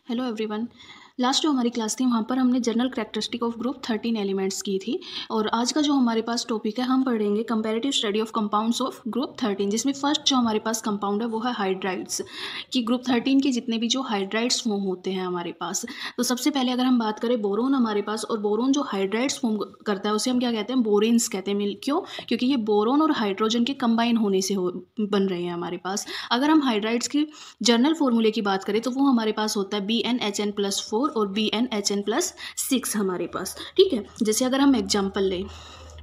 Hello everyone. Last जो हमारी class थी वहाँ पर हमने general characteristic of group 13 elements की थी और आज का जो हमारे पास टॉपिक है हम पढ़ेंगे comparative study of compounds of group 13, जिसमें फर्स्ट जो हमारे पास कंपाउंड है वो है हाइड्राइड्स। कि ग्रुप 13 के जितने भी जो हाइड्राइड्स फॉर्म होते हैं हमारे पास, तो सबसे पहले अगर हम बात करें बोरोन हमारे पास, और बोरोन जो हाइड्राइड्स फॉर्म करता है उसे हम क्या कहते हैं, बोरेन्स कहते हैं। क्यों? क्योंकि ये बोरोन और हाइड्रोजन के कंबाइन होने से बन रहे हैं हमारे पास। अगर हम हाइड्राइड्स की जर्नल फॉर्मूले की बात करें तो वो हमारे पास होता है BnHn+4 और BnHn+6 हमारे पास। ठीक है, जैसे अगर हम एग्जाम्पल लें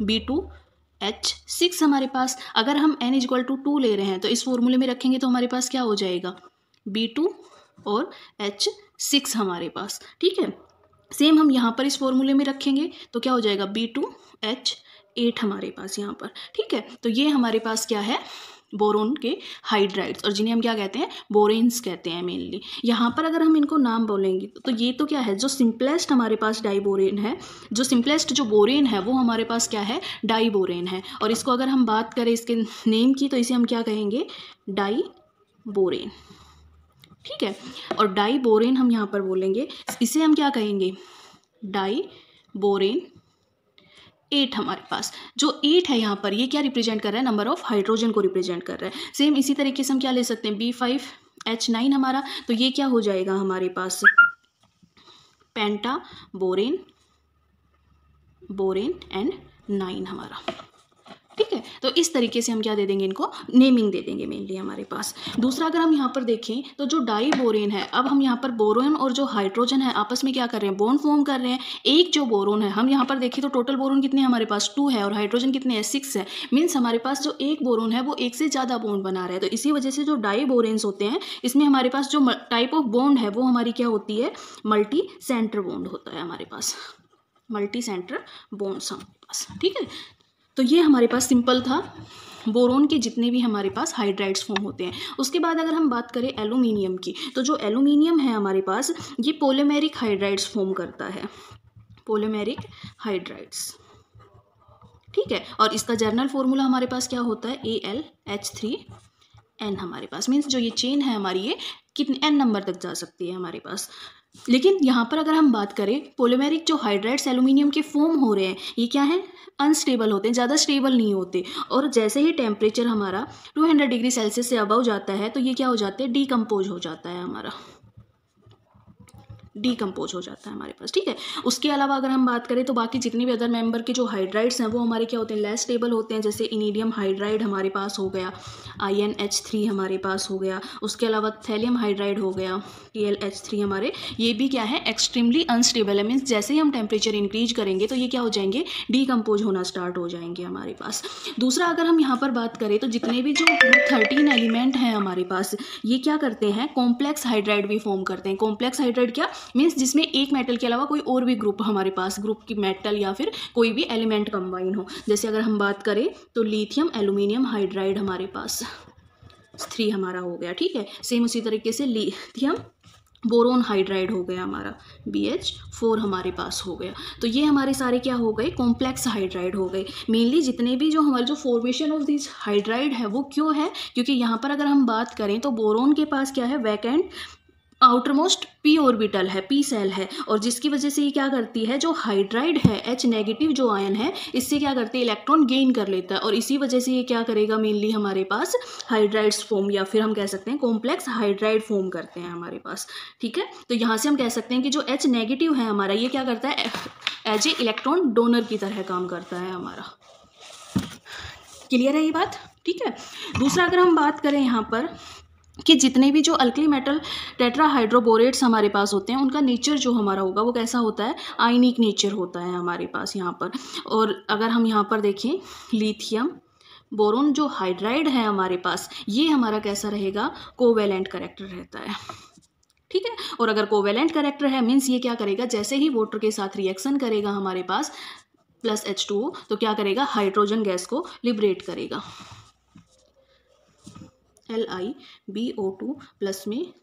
B2H6 हमारे पास, अगर हम N=2 ले रहे हैं तो इस फॉर्मूले में रखेंगे तो हमारे पास क्या हो जाएगा, B2 और H6 हमारे पास। ठीक है, सेम हम यहाँ पर इस फॉर्मूले में रखेंगे तो क्या हो जाएगा, B2H8 हमारे पास यहाँ पर। ठीक है, तो ये हमारे पास क्या है, बोरोन के हाइड्राइड्स, और जिन्हें हम क्या कहते हैं, बोरेन्स कहते हैं मेनली। यहाँ पर अगर हम इनको नाम बोलेंगे तो ये तो क्या है, जो सिंपलेस्ट हमारे पास डाइबोरेन है, जो सिंपलेस्ट जो बोरेन है वो हमारे पास क्या है, डाइबोरेन है। और इसको अगर हम बात करें इसके नेम की तो इसे हम क्या कहेंगे, डाइबोरेन। ठीक है, और डाइबोरेन हम यहाँ पर बोलेंगे, इसे हम क्या कहेंगे, डाइबोरेन 8 हमारे पास। जो 8 है यहाँ पर, ये क्या रिप्रेजेंट कर रहा है, नंबर ऑफ हाइड्रोजन को रिप्रेजेंट कर रहा है। सेम इसी तरीके से हम क्या ले सकते हैं, B5H9 हमारा, तो ये क्या हो जाएगा हमारे पास, पेंटाबोरेन, बोरेन एंड 9 हमारा। ठीक है, तो इस तरीके से हम क्या दे देंगे, इनको नेमिंग दे देंगे मेनली हमारे पास। दूसरा अगर हम यहाँ पर देखें तो जो डाइबोरेन है, अब हम यहाँ पर बोरोन और जो हाइड्रोजन है आपस में क्या कर रहे हैं, बॉन्ड फॉर्म कर रहे हैं। एक जो बोरोन है, हम यहाँ पर देखें तो टोटल बोरोन कितने हैं हमारे पास, 2 है, और हाइड्रोजन कितने हैं, 6 है। मीन्स हमारे पास जो एक बोरोन है वो एक से ज़्यादा बॉन्ड बना रहा है। तो इसी वजह से जो डाइबोरेन्स होते हैं इसमें हमारे पास जो टाइप ऑफ बॉन्ड है वो हमारी क्या होती है, मल्टी सेंटर बॉन्ड होता है हमारे पास, मल्टी सेंटर बॉन्ड्स हमारे पास। ठीक है, तो ये हमारे पास सिंपल था बोरोन के जितने भी हमारे पास हाइड्राइड्स फॉर्म होते हैं। उसके बाद अगर हम बात करें एल्यूमिनियम की, तो जो एल्यूमिनियम है हमारे पास, ये पॉलीमेरिक हाइड्राइड्स फॉर्म करता है, पॉलीमेरिक हाइड्राइड्स। ठीक है, और इसका जर्नल फॉर्मूला हमारे पास क्या होता है, AlH3n हमारे पास। मीन्स जो ये चेन है हमारी, ये कितने n नंबर तक जा सकती है हमारे पास। लेकिन यहाँ पर अगर हम बात करें, पॉलीमेरिक जो हाइड्राइड्स एल्यूमिनियम के फॉर्म हो रहे हैं ये क्या है, अनस्टेबल होते हैं, ज़्यादा स्टेबल नहीं होते। और जैसे ही टेम्परेचर हमारा 200 डिग्री सेल्सियस से अबव जाता है तो ये क्या हो जाते हैं, डीकम्पोज हो जाता है हमारा, डीकम्पोज हो जाता है हमारे पास। ठीक है, उसके अलावा अगर हम बात करें तो बाकी जितने भी अदर मेंबर के जो हाइड्राइड्स हैं वो हमारे क्या होते हैं, लेस स्टेबल होते हैं। जैसे इनिडियम हाइड्राइड हमारे पास हो गया, InH3 हमारे पास हो गया, उसके अलावा थैलियम हाइड्राइड हो गया, TlH3 हमारे, ये भी क्या है, एक्सट्रीमली अनस्टेबल है। मीन्स जैसे ही हम टेम्परेचर इंक्रीज करेंगे तो ये क्या हो जाएंगे, डीकम्पोज होना स्टार्ट हो जाएंगे हमारे पास। दूसरा अगर हम यहाँ पर बात करें तो जितने भी जो ग्रुप 13 एलिमेंट हैं हमारे पास, ये क्या करते हैं, कॉम्प्लेक्स हाइड्राइड भी फॉर्म करते हैं। कॉम्प्लेक्स हाइड्राइड क्या मीन्स, जिसमें एक मेटल के अलावा कोई और भी ग्रुप हमारे पास, ग्रुप की मेटल या फिर कोई भी एलिमेंट कंबाइन हो। जैसे अगर हम बात करें तो लिथियम एल्यूमिनियम हाइड्राइड हमारे पास 3 हमारा हो गया। ठीक है, सेम उसी तरीके से लिथियम बोरोन हाइड्राइड हो गया हमारा, BH4 हमारे पास हो गया। तो ये हमारे सारे क्या हो गए, कॉम्प्लेक्स हाइड्राइड हो गए। मेनली जितने भी जो हमारे जो फॉर्मेशन ऑफ दिस हाइड्राइड है वो क्यों है, क्योंकि यहाँ पर अगर हम बात करें तो बोरोन के पास क्या है, वैकेंट आउटरमोस्ट p ऑर्बिटल है, p सेल है, और जिसकी वजह से ये क्या करती है, जो हाइड्राइड है H नेगेटिव जो आयन है, इससे क्या करती है, इलेक्ट्रॉन गेन कर लेता है, और इसी वजह से ये क्या करेगा, मेनली हमारे पास हाइड्राइड्स फॉर्म, या फिर हम कह सकते हैं कॉम्प्लेक्स हाइड्राइड फॉर्म करते हैं हमारे पास। ठीक है, तो यहाँ से हम कह सकते हैं कि जो H नेगेटिव है हमारा, ये क्या करता है, एज ए इलेक्ट्रॉन डोनर की तरह काम करता है हमारा। क्लियर है ये बात? ठीक है, दूसरा अगर हम बात करें यहाँ पर कि जितने भी जो अल्कली मेटल टेट्राहाइड्रोबोरेट्स हमारे पास होते हैं उनका नेचर जो हमारा होगा वो कैसा होता है, आयनिक नेचर होता है हमारे पास यहाँ पर। और अगर हम यहाँ पर देखें, लिथियम बोरोन जो हाइड्राइड है हमारे पास, ये हमारा कैसा रहेगा, कोवेलेंट कैरेक्टर रहता है। ठीक है, और अगर कोवेलेंट कैरेक्टर है मीन्स ये क्या करेगा, जैसे ही वाटर के साथ रिएक्शन करेगा हमारे पास प्लस H2O, तो क्या करेगा, हाइड्रोजन गैस को लिबरेट करेगा, LiBO2 प्लस में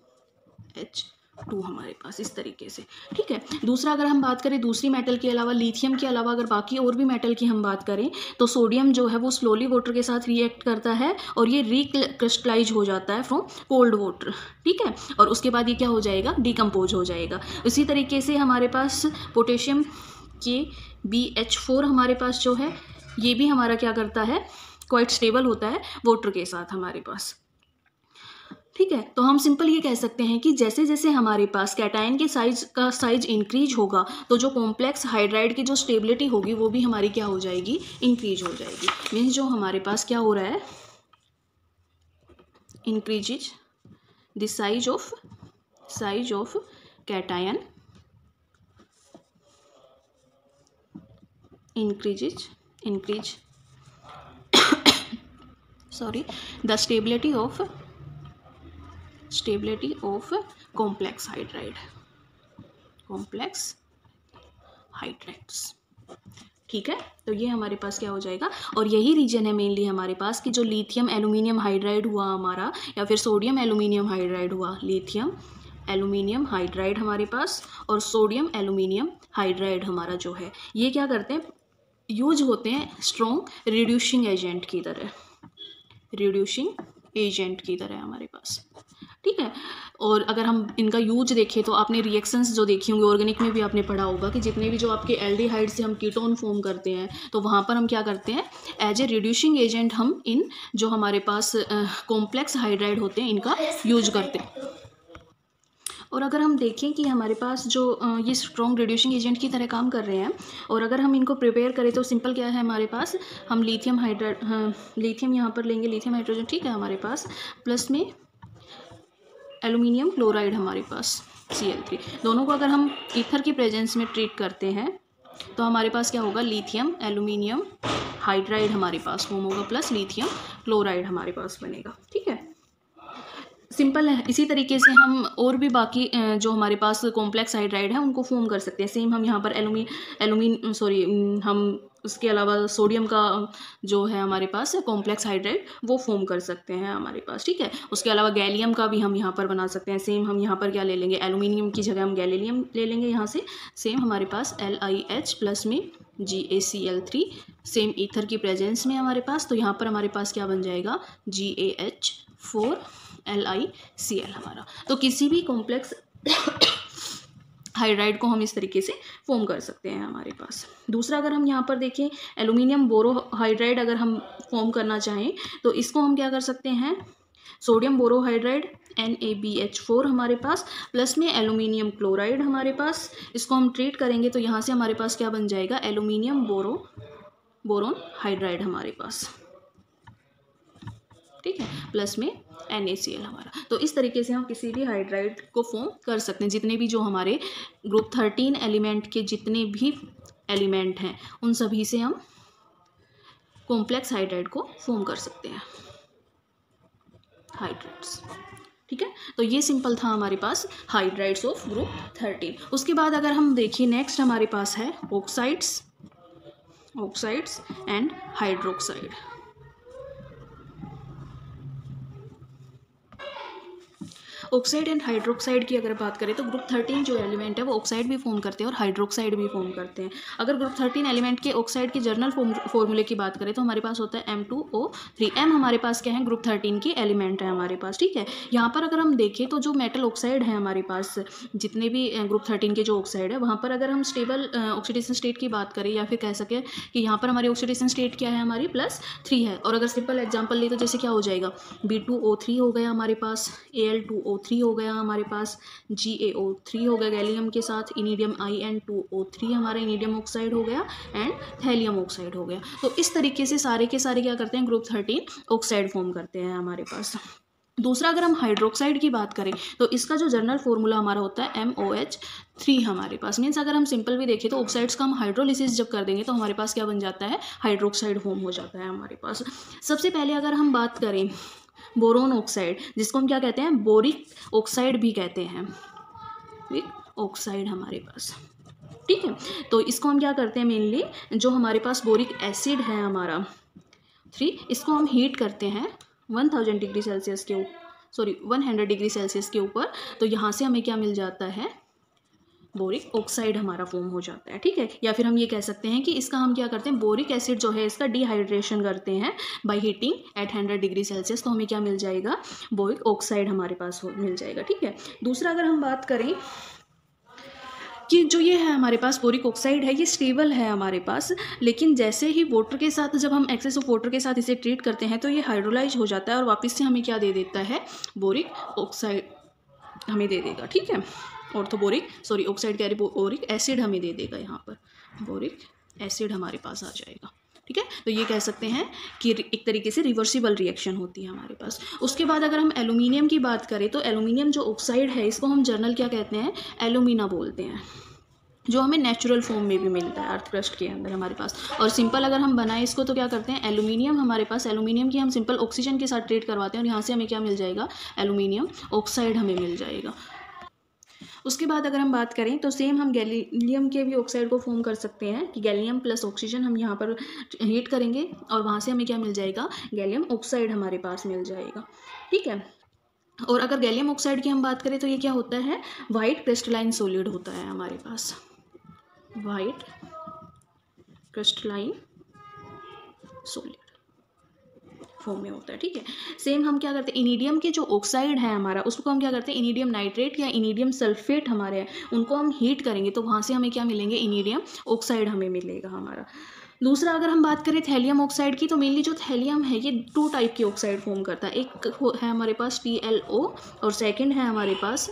H 2 हमारे पास इस तरीके से, ठीक है। दूसरा अगर हम बात करें दूसरी मेटल के अलावा, लिथियम के अलावा अगर बाकी और भी मेटल की हम बात करें तो सोडियम जो है वो स्लोली वाटर के साथ रिएक्ट करता है और ये रिक्रिस्टलाइज हो जाता है फ्रॉम कोल्ड वाटर, ठीक है। और उसके बाद ये क्या हो जाएगा, डिकम्पोज हो जाएगा। इसी तरीके से हमारे पास पोटेशियम के BH4 हमारे पास जो है ये भी हमारा क्या करता है, क्वाइट स्टेबल होता है वाटर के साथ हमारे पास, ठीक है। तो हम सिंपल ये कह सकते हैं कि जैसे जैसे हमारे पास कैटायन के साइज इंक्रीज होगा तो जो कॉम्प्लेक्स हाइड्राइड की जो स्टेबिलिटी होगी वो भी हमारी क्या हो जाएगी, इंक्रीज हो जाएगी। मीन्स जो हमारे पास क्या हो रहा है, increases the size of cation, increase sorry the stability of complex hydrates, ठीक है। तो ये हमारे पास क्या हो जाएगा, और यही रीजन है मेनली हमारे पास कि जो लिथियम एल्यूमिनियम हाइड्राइड हुआ हमारा, या फिर सोडियम एल्यूमिनियम हाइड्राइड हुआ, लिथियम एल्यूमिनियम हाइड्राइड हमारे पास और सोडियम एल्यूमिनियम हाइड्राइड हमारा जो है ये क्या करते हैं, यूज होते हैं स्ट्रॉन्ग रिड्यूसिंग एजेंट की तरह हमारे पास, ठीक है। और अगर हम इनका यूज देखें तो आपने रिएक्शंस जो देखी होंगी ऑर्गेनिक में भी आपने पढ़ा होगा कि जितने भी जो आपके एल्डिहाइड से हम कीटोन फॉर्म करते हैं तो वहाँ पर हम क्या करते हैं, एज ए रिड्यूसिंग एजेंट हम इन जो हमारे पास कॉम्प्लेक्स हाइड्राइड होते हैं इनका यूज करते हैं। और अगर हम देखें कि हमारे पास जो ये स्ट्रॉन्ग रिड्यूसिंग एजेंट की तरह काम कर रहे हैं, और अगर हम इनको प्रिपेयर करें तो सिंपल क्या है हमारे पास, हम लिथियम यहाँ पर लेंगे, लिथियम हाइड्रोजन, ठीक है हमारे पास, प्लस में एल्यूमिनियम क्लोराइड हमारे पास Cl3, दोनों को अगर हम ईथर की प्रेजेंस में ट्रीट करते हैं तो हमारे पास क्या होगा, लिथियम एल्यूमिनियम हाइड्राइड हमारे पास फॉर्म होगा प्लस लिथियम क्लोराइड हमारे पास बनेगा, ठीक है। सिंपल है। इसी तरीके से हम और भी बाकी जो हमारे पास कॉम्प्लेक्स हाइड्राइड है उनको फॉर्म कर सकते हैं। सेम हम यहाँ पर हम उसके अलावा सोडियम का जो है हमारे पास कॉम्प्लेक्स हाइड्राइड वो फॉर्म कर सकते हैं हमारे पास, ठीक है। उसके अलावा गैलियम का भी हम यहाँ पर बना सकते हैं। सेम हम यहाँ पर क्या ले लेंगे, एल्यूमिनियम की जगह हम गैलीलियम ले लेंगे यहाँ से। सेम हमारे पास LiH प्लस में GaCl3, सेम ईथर की प्रेजेंस में हमारे पास, तो यहाँ पर हमारे पास क्या बन जाएगा, GaH4 LiCl हमारा। तो किसी भी कॉम्प्लेक्स हाइड्राइड को हम इस तरीके से फॉर्म कर सकते हैं हमारे पास। दूसरा अगर हम यहाँ पर देखें एल्यूमिनियम बोरो हाइड्राइड अगर हम फॉर्म करना चाहें तो इसको हम क्या कर सकते हैं, सोडियम बोरोहाइड्राइड NaBH4 हमारे पास प्लस में एल्यूमिनियम क्लोराइड हमारे पास, इसको हम ट्रीट करेंगे तो यहाँ से हमारे पास क्या बन जाएगा, एल्यूमिनियम बोरोन हाइड्राइड हमारे पास, ठीक है, प्लस में NaCl हमारा। तो इस तरीके से हम किसी भी हाइड्राइड को फॉर्म कर सकते हैं। जितने भी जो हमारे ग्रुप 13 एलिमेंट के जितने भी एलिमेंट हैं उन सभी से हम कॉम्प्लेक्स हाइड्राइड को फॉर्म कर सकते हैं, हाइड्राइड्स, ठीक है। तो ये सिंपल था हमारे पास हाइड्राइड्स ऑफ ग्रुप 13। उसके बाद अगर हम देखिए नेक्स्ट हमारे पास है oxides and hydroxide. Oxide and hydroxide की अगर बात करें तो ग्रुप 13 जो एलिमेंट है वो ऑक्साइड भी फॉर्म करते हैं और हाइड्रोक्साइड भी फॉर्म करते हैं। अगर ग्रुप 13 एलिमेंट के ऑक्साइड के जर्नल फॉर्मूले की बात करें तो हमारे पास होता है M2O3। M हमारे पास क्या है, ग्रुप 13 की एलिमेंट है हमारे पास, ठीक है। यहाँ पर अगर हम देखें तो जो मेटल ऑक्साइड है हमारे पास, जितने भी ग्रुप 13 के जो ऑक्साइड है वहाँ पर अगर हम स्टेबल ऑक्सीडेशन स्टेट की बात करें या फिर कह सकें कि यहाँ पर हमारी ऑक्सीडेशन स्टेट क्या है, हमारी +3 है। और अगर सिंपल एग्जाम्पल ले तो जैसे क्या हो जाएगा, B2O3 हो गया हमारे पास, Al2O3 हो गया हमारे पास, GaO3 हो गया गैलियम के साथ, इनिडियम In2O3 हमारा इनिडियम ऑक्साइड हो गया एंड थैलियम ऑक्साइड हो गया। तो इस तरीके से सारे के सारे क्या करते हैं, ग्रुप 13 ऑक्साइड फॉर्म करते हैं हमारे पास। दूसरा अगर हम हाइड्रोक्साइड की बात करें तो इसका जो जर्नल फॉर्मूला हमारा होता है MOH3 हमारे पास। मीन्स अगर हम सिंपल भी देखें तो ऑक्साइड्स का हम हाइड्रोलिसिस जब कर देंगे तो हमारे पास क्या बन जाता है, हाइड्रोक्साइड फॉर्म हो जाता है हमारे पास। सबसे पहले अगर हम बात करें बोरोन ऑक्साइड, जिसको हम क्या कहते हैं, बोरिक ऑक्साइड भी कहते हैं, ऑक्साइड हमारे पास, ठीक है। तो इसको हम क्या करते हैं, मेनली जो हमारे पास बोरिक एसिड है हमारा 3, इसको हम हीट करते हैं 1000 डिग्री सेल्सियस के 100 डिग्री सेल्सियस के ऊपर, तो यहाँ से हमें क्या मिल जाता है, बोरिक ऑक्साइड हमारा फॉर्म हो जाता है, ठीक है। या फिर हम ये कह सकते हैं कि इसका हम क्या करते हैं, बोरिक एसिड जो है इसका डिहाइड्रेशन करते हैं by heating eight 100 degree Celsius, तो हमें क्या मिल जाएगा, बोरिक ऑक्साइड हमारे पास मिल जाएगा, ठीक है। दूसरा अगर हम बात करें कि जो ये है हमारे पास बोरिक ऑक्साइड है, ये स्टेबल है हमारे पास, लेकिन जैसे ही वाटर के साथ, जब हम एक्सेस ऑफ वाटर के साथ इसे ट्रीट करते हैं तो ये हाइड्रोलाइज हो जाता है और वापस से हमें क्या दे देता है, बोरिक ऑक्साइड हमें दे देगा, ठीक है। ऑक्साइड कह रहे, बोरिक एसिड हमें दे देगा, यहाँ पर बोरिक एसिड हमारे पास आ जाएगा, ठीक है। तो ये कह सकते हैं कि एक तरीके से रिवर्सिबल रिएक्शन होती है हमारे पास। उसके बाद अगर हम एल्यूमिनियम की बात करें तो एल्यूमिनियम जो ऑक्साइड है इसको हम जर्नल क्या कहते हैं, एल्यूमिना बोलते हैं, जो हमें नेचुरल फॉर्म में भी मिलता है अर्थ क्रस्ट के अंदर हमारे पास। और सिंपल अगर हम बनाएं इसको तो क्या करते हैं, एल्यूमिनियम हमारे पास, एल्यूमिनियम की हम सिंपल ऑक्सीजन के साथ ट्रीट करवाते हैं और यहाँ से हमें क्या मिल जाएगा, एल्यूमिनियम ऑक्साइड हमें मिल जाएगा। उसके बाद अगर हम बात करें तो सेम हम गैलीलियम के भी ऑक्साइड को फॉर्म कर सकते हैं कि गैलियम प्लस ऑक्सीजन हम यहाँ पर हीट करेंगे और वहाँ से हमें क्या मिल जाएगा, गैलियम ऑक्साइड हमारे पास मिल जाएगा, ठीक है। और अगर गैलियम ऑक्साइड की हम बात करें तो ये क्या होता है, वाइट क्रिस्टलाइन सॉलिड होता है हमारे पास, वाइट क्रिस्टलाइन सॉलिड फॉर्म में होता है, ठीक है। सेम हम क्या करते हैं, इनिडियम के जो ऑक्साइड है हमारा, उसको हम क्या करते हैं, इनिडियम नाइट्रेट या इनिडियम सल्फेट हमारे हैं, उनको हम हीट करेंगे तो वहाँ से हमें क्या मिलेंगे, इनिडियम ऑक्साइड हमें मिलेगा हमारा। दूसरा अगर हम बात करें थैलियम ऑक्साइड की, तो मेनली जो थैलियम है ये 2 टाइप की ऑक्साइड फॉर्म करता है, एक है हमारे पास TLO और सेकेंड है हमारे पास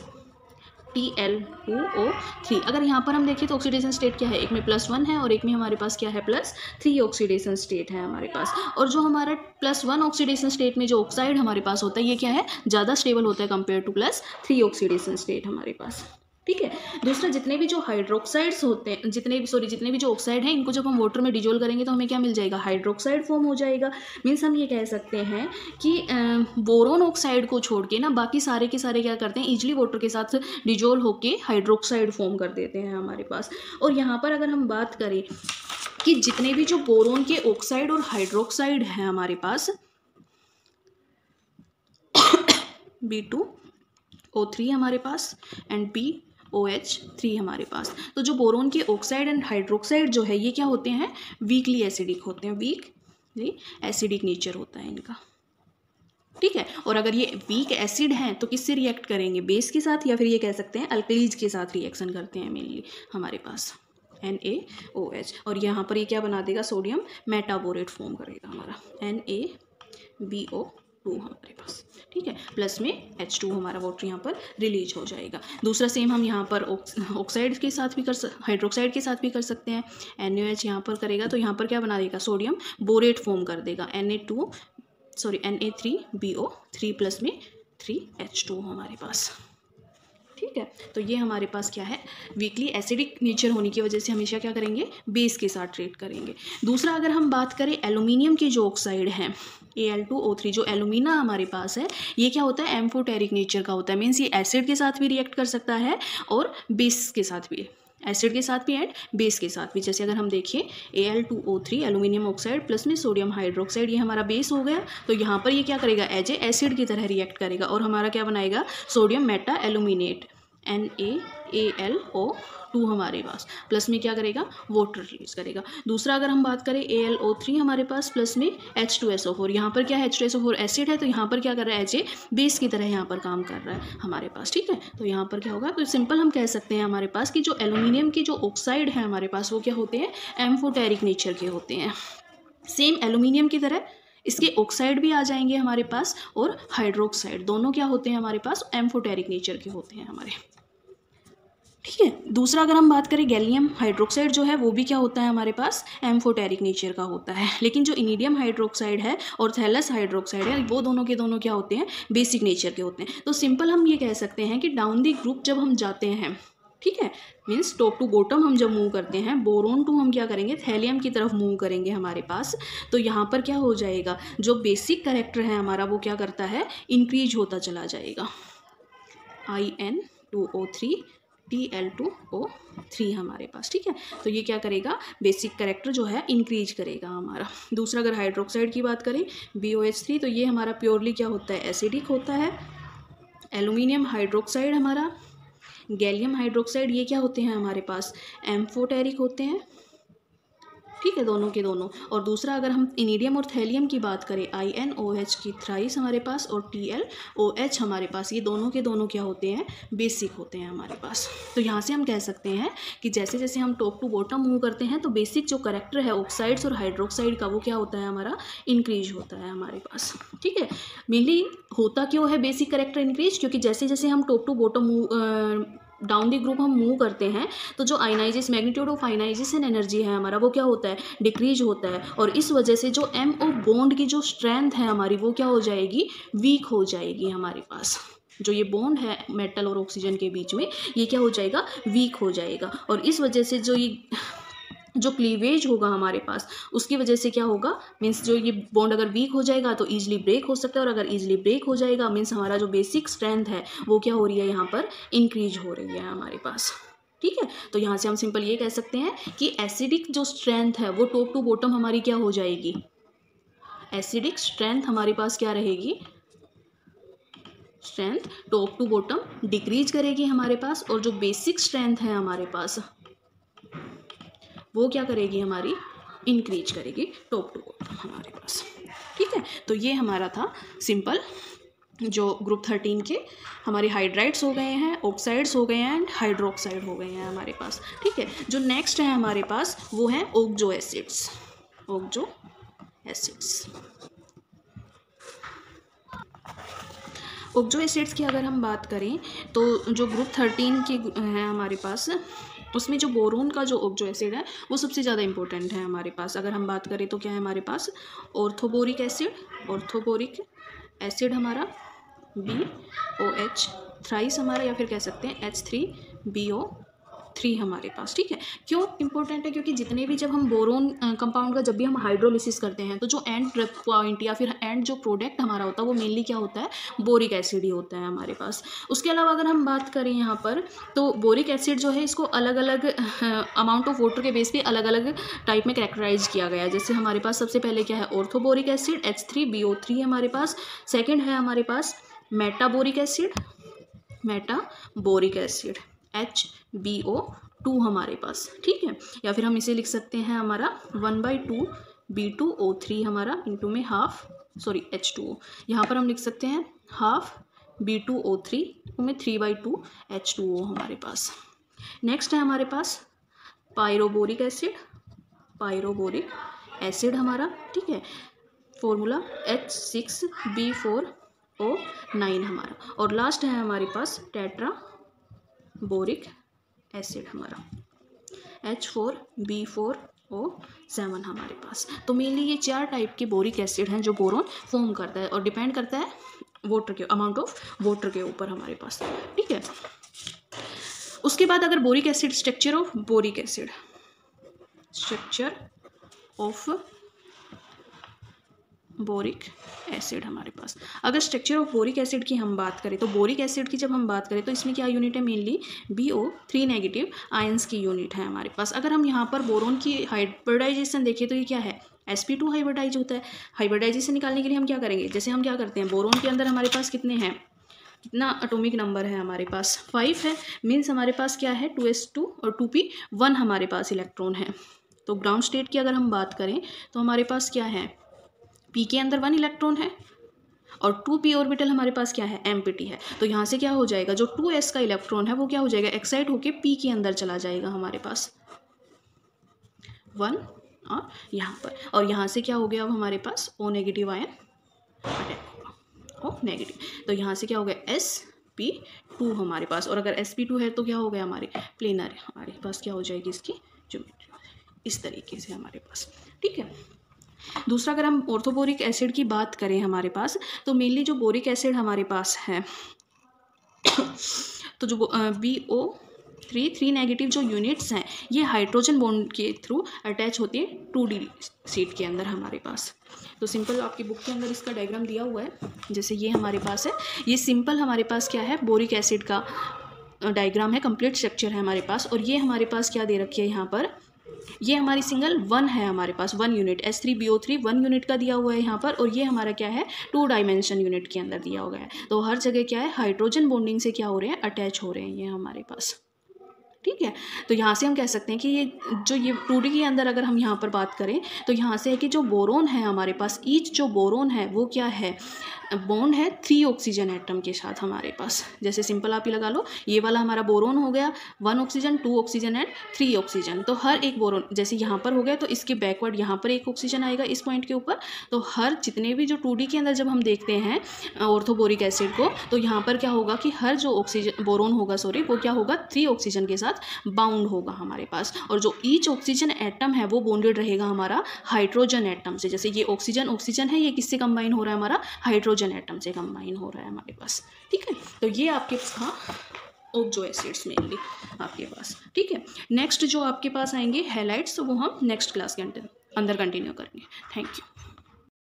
TL2O3। अगर यहाँ पर हम देखें तो ऑक्सीडेशन स्टेट क्या है, एक में +1 है और एक में हमारे पास क्या है, +3 ऑक्सीडेशन स्टेट है हमारे पास। और जो हमारा +1 ऑक्सीडेशन स्टेट में जो ऑक्साइड हमारे पास होता है ये क्या है, ज़्यादा स्टेबल होता है कंपेयर टू +3 ऑक्सीडेशन स्टेट हमारे पास, ठीक है। दूसरा, जितने भी जो हाइड्रोक्साइड्स होते हैं, जितने भी जो ऑक्साइड हैं, इनको जब हम वाटर में डिजोल्व करेंगे तो हमें क्या मिल जाएगा, हाइड्रोक्साइड फॉर्म हो जाएगा। मीन्स हम ये कह सकते हैं कि बोरोन ऑक्साइड को छोड़ के ना बाकी सारे के सारे क्या करते हैं, इजीली वाटर के साथ डिजोल्व होके हाइड्रोक्साइड फॉर्म कर देते हैं हमारे पास। और यहाँ पर अगर हम बात करें कि जितने भी जो बोरोन के ऑक्साइड और हाइड्रोक्साइड हैं हमारे पास, B2O3 हमारे पास एंड BOH3 हमारे पास। तो जो बोरोन के ऑक्साइड एंड हाइड्रोक्साइड जो है ये क्या होते हैं, वीकली एसिडिक होते हैं, वीकली एसिडिक नेचर होता है इनका, ठीक है। और अगर ये वीक एसिड हैं तो किससे रिएक्ट करेंगे, बेस के साथ, या फिर ये कह सकते हैं अल्कलीज के साथ रिएक्शन करते हैं मेनली हमारे पास, NaOH। और यहाँ पर ये क्या बना देगा, सोडियम मेटाबोरेट फॉर्म करेगा हमारा, NaBO2 हमारे पास, ठीक है। प्लस में H2 हमारा वाटर यहाँ पर रिलीज हो जाएगा। दूसरा सेम हम यहाँ पर ऑक्साइड के साथ भी हाइड्रोक्साइड के साथ भी कर सकते हैं, NaOH यहाँ पर करेगा तो यहाँ पर क्या बना देगा, सोडियम बोरेट फॉर्म कर देगा, Na3BO3 प्लस में 3H2 हमारे पास, ठीक है। तो ये हमारे पास क्या है, वीकली एसिडिक नेचर होने की वजह से हमेशा क्या करेंगे, बेस के साथ ट्रीट करेंगे। दूसरा अगर हम बात करें एल्यूमिनियम के जो ऑक्साइड हैं, Al2O3, जो एल्यूमिना हमारे पास है ये क्या होता है, एम्फोटेरिक नेचर का होता है। मीन्स ये एसिड के साथ भी रिएक्ट कर सकता है और बेस के साथ भी, एसिड के साथ भी एंड बेस के साथ भी। जैसे अगर हम देखें Al2O3 एल्यूमिनियम ऑक्साइड प्लस में सोडियम हाइड्रोक्साइड, ये हमारा बेस हो गया, तो यहाँ पर ये क्या करेगा, एज ए एसिड की तरह रिएक्ट करेगा और हमारा क्या बनाएगा, सोडियम मेटा एल्यूमिनेट, NaAlO2 हमारे पास, प्लस में क्या करेगा, वाटर रिलीज करेगा। दूसरा अगर हम बात करें AlO3 हमारे पास प्लस में H2SO4, यहाँ पर क्या है, H2SO4 एसिड है तो यहाँ पर क्या कर रहा है, एज ए बेस की तरह यहाँ पर काम कर रहा है हमारे पास, ठीक है। तो यहाँ पर क्या होगा, तो सिंपल हम कह सकते हैं हमारे पास कि जो एल्यूमिनियम की जो ऑक्साइड है हमारे पास वो क्या होते हैं, एम्फोटेरिक नेचर के होते हैं। सेम एल्यूमिनियम की तरह इसके ऑक्साइड भी आ जाएंगे हमारे पास और हाइड्रोक्साइड, दोनों क्या होते हैं हमारे पास, एम्फोटेरिक नेचर के होते हैं हमारे, ठीक है। दूसरा अगर हम बात करें गैलियम हाइड्रोक्साइड जो है वो भी क्या होता है हमारे पास, एम्फोटेरिक नेचर का होता है। लेकिन जो इनिडियम हाइड्रोक्साइड है और थैलस हाइड्रोक्साइड है वो दोनों के दोनों क्या होते हैं, बेसिक नेचर के होते हैं। तो सिंपल हम ये कह सकते हैं कि डाउन दी ग्रुप जब हम जाते हैं, ठीक है, मीन्स टॉप टू बॉटम हम जब मूव करते हैं, बोरोन टू हम क्या करेंगे, थैलियम की तरफ मूव करेंगे हमारे पास, तो यहाँ पर क्या हो जाएगा, जो बेसिक कैरेक्टर है हमारा वो क्या करता है, इंक्रीज होता चला जाएगा, In2O3 Tl2O3 हमारे पास, ठीक है। तो ये क्या करेगा, बेसिक कैरेक्टर जो है इंक्रीज करेगा हमारा। दूसरा अगर हाइड्रोक्साइड की बात करें BOH3, तो ये हमारा प्योरली क्या होता है, एसिडिक होता है, एल्यूमिनियम हाइड्रोक्साइड हमारा, गैलियम हाइड्रोक्साइड, ये क्या होते हैं हमारे पास, एम्फोटेरिक होते हैं, ठीक है, दोनों के दोनों। और दूसरा अगर हम इनिडियम और थैलियम की बात करें, INOH की थ्राइस हमारे पास और TLOH हमारे पास, ये दोनों के दोनों क्या होते हैं, बेसिक होते हैं हमारे पास। तो यहाँ से हम कह सकते हैं कि जैसे जैसे हम टॉप टू बॉटम मूव करते हैं तो बेसिक जो करेक्टर है ऑक्साइड्स और हाइड्रोक्साइड का वो क्या होता है हमारा, इंक्रीज होता है हमारे पास, ठीक है। मेनली होता क्यों है बेसिक करेक्टर इंक्रीज, क्योंकि जैसे जैसे हम top to bottom down the group हम मूव करते हैं तो जो ionization magnitude of ionization energy है हमारा वो क्या होता है, डिक्रीज होता है। और इस वजह से जो MO बॉन्ड की जो स्ट्रेंथ है हमारी वो क्या हो जाएगी, वीक हो जाएगी हमारे पास। जो ये बॉन्ड है मेटल और ऑक्सीजन के बीच में ये क्या हो जाएगा, वीक हो जाएगा। और इस वजह से जो क्लीवेज होगा हमारे पास उसकी वजह से क्या होगा, मीन्स जो ये बॉन्ड अगर वीक हो जाएगा तो ईजिली ब्रेक हो सकता है, और अगर ईजिली ब्रेक हो जाएगा मीन्स हमारा जो बेसिक स्ट्रेंथ है वो क्या हो रही है, यहाँ पर इंक्रीज हो रही है हमारे पास, ठीक है। तो यहाँ से हम सिंपल ये कह सकते हैं कि एसिडिक जो स्ट्रेंथ है वो टॉप टू बॉटम हमारी क्या हो जाएगी, एसिडिक स्ट्रेंथ हमारे पास क्या रहेगी, strength top to bottom decrease करेगी हमारे पास, और जो बेसिक स्ट्रेंथ है हमारे पास वो क्या करेगी, हमारी इंक्रीज करेगी टॉप टू बॉटम हमारे पास, ठीक है। तो ये हमारा था सिंपल जो ग्रुप 13 के हमारे हाइड्राइड्स हो गए हैं, ऑक्साइड्स हो गए हैं एंड हाइड्रोक्साइड हो गए हैं हमारे पास, ठीक है। जो नेक्स्ट है हमारे पास वो है oxo acids, oxo acids. Oxo acids की अगर हम बात करें तो जो ग्रुप 13 की है हमारे पास उसमें जो बोरोन का जो ऑक्सो एसिड है वो सबसे ज़्यादा इंपॉर्टेंट है हमारे पास। अगर हम बात करें तो क्या है हमारे पास, ऑर्थोबोरिक एसिड, ऑर्थोबोरिक एसिड हमारा BOH थ्राइस हमारा, या फिर कह सकते हैं H3BO3 हमारे पास, ठीक है। क्यों इंपॉर्टेंट है, क्योंकि जितने भी जब हम बोरोन कंपाउंड का जब भी हम हाइड्रोलिसिस करते हैं तो जो एंड पॉइंट या फिर एंड जो प्रोडक्ट हमारा होता है वो मेनली क्या होता है, बोरिक एसिड ही होता है हमारे पास। उसके अलावा अगर हम बात करें यहाँ पर तो बोरिक एसिड जो है इसको अलग अलग अमाउंट ऑफ वाटर के बेस पे अलग अलग टाइप में कैरेक्टराइज किया गया है। जैसे हमारे पास सबसे पहले क्या है, ऑर्थोबोरिक एसिड H3BO3 हमारे पास, सेकेंड है हमारे पास मेटाबोरिक एसिड, मेटाबोरिक एसिड HBO2 हमारे पास, ठीक है। या फिर हम इसे लिख सकते हैं हमारा 1/2 B2O3 हमारा इंटू में H2O, यहाँ पर हम लिख सकते हैं हाफ B2O3 में 3/2 H2O हमारे पास। नेक्स्ट है हमारे पास पायरोबोरिक एसिड, पायरोबोरिक एसिड हमारा, ठीक है, फॉर्मूला H6B4O9 हमारा। और लास्ट है हमारे पास टेट्रा बोरिक एसिड हमारा H4B4O7 हमारे पास। तो मेनली ये 4 टाइप के बोरिक एसिड हैं जो बोरोन फॉर्म करता है और डिपेंड करता है वाटर के अमाउंट ऑफ वाटर के ऊपर हमारे पास, ठीक है। उसके बाद अगर boric acid, structure of boric acid, structure of boric acid हमारे पास, अगर स्ट्रक्चर ऑफ बोरिक एसिड की हम बात करें तो बोरिक एसिड की जब हम बात करें तो इसमें क्या यूनिट है, मेनली BO3 नेगेटिव आयंस की यूनिट है हमारे पास। अगर हम यहाँ पर बोरोन की हाइब्रिडाइजेशन देखें तो ये क्या है, sp2 हाइब्रिडाइज होता है। हाइब्रिडाइजेशन निकालने के लिए हम क्या करेंगे, जैसे हम क्या करते हैं, बोरोन के अंदर हमारे पास कितने हैं, कितना एटॉमिक नंबर है हमारे पास, 5 है, मीन्स हमारे पास क्या है 2s2 और 2p1 हमारे पास इलेक्ट्रॉन है। तो ग्राउंड स्टेट की अगर हम बात करें तो हमारे पास क्या है, p के अंदर 1 इलेक्ट्रॉन है और 2p ऑर्बिटल हमारे पास क्या है, एम्प्टी है। तो यहाँ से क्या हो जाएगा, जो 2s का इलेक्ट्रॉन है वो क्या हो जाएगा, एक्साइट होके p के अंदर चला जाएगा हमारे पास 1 और यहाँ पर, और यहाँ से क्या हो गया अब हमारे पास O नेगेटिव आयन अटैक होगा, O नेगेटिव। तो यहाँ से क्या हो गया sp2 हमारे पास, और अगर sp2 है तो क्या हो गया हमारे प्लेनर, हमारे पास क्या हो जाएगी इसकी ज्योमेट्री इस तरीके से हमारे पास, ठीक है। दूसरा अगर हम ऑर्थोबोरिक एसिड की बात करें हमारे पास तो मेनली जो बोरिक एसिड हमारे पास है तो जो BO3 नेगेटिव जो यूनिट्स हैं ये हाइड्रोजन बॉन्ड के थ्रू अटैच होती है 2D सीट के अंदर हमारे पास। तो सिंपल आपकी बुक के अंदर इसका डायग्राम दिया हुआ है, जैसे ये हमारे पास है, ये सिंपल हमारे पास क्या है, बोरिक एसिड का डायग्राम है, कंप्लीट स्ट्रक्चर है हमारे पास। और ये हमारे पास क्या दे रखी है यहाँ पर ये हमारी सिंगल 1 है, हमारे पास 1 यूनिट H3BO3 1 यूनिट का दिया हुआ है यहाँ पर, और ये हमारा क्या है 2 डायमेंशन यूनिट के अंदर दिया हुआ है। तो हर जगह क्या है हाइड्रोजन बॉन्डिंग से क्या हो रहे हैं अटैच हो रहे हैं ये हमारे पास, ठीक है। तो यहाँ से हम कह सकते हैं कि ये 2D के अंदर अगर हम यहाँ पर बात करें तो यहाँ से है कि जो बोरोन है हमारे पास, ईच जो बोरोन है वो क्या है बॉन्ड है 3 ऑक्सीजन एटम के साथ हमारे पास। जैसे सिंपल आप ही लगा लो, ये वाला हमारा बोरोन हो गया 1 ऑक्सीजन 2 ऑक्सीजन एंड 3 ऑक्सीजन। तो हर एक बोरोन जैसे यहाँ पर हो गया तो इसके बैकवर्ड यहाँ पर 1 ऑक्सीजन आएगा इस पॉइंट के ऊपर। तो हर जितने भी जो 2D के अंदर जब हम देखते हैं ऑर्थोबोरिक एसिड को, तो यहाँ पर क्या होगा कि हर जो ऑक्सीजन बोरोन होगा वो क्या होगा 3 ऑक्सीजन के साथ बाउंड होगा हमारे पास, और जो ईच ऑक्सीजन एटम है वो बॉन्डेड रहेगा हमारा हाइड्रोजन एटम से। जैसे ये ऑक्सीजन है, ये किससे कंबाइन हो रहा है हमारा हाइड्रोजन एटम से कंबाइन हो रहा है हमारे पास, ठीक है। तो ये आपके था ऑक्सो एसिड्स मेनली आपके पास, ठीक है। नेक्स्ट जो आपके पास आएंगे हैलाइड्स, तो वो हम नेक्स्ट क्लास के अंदर कंटिन्यू करेंगे। Thank you.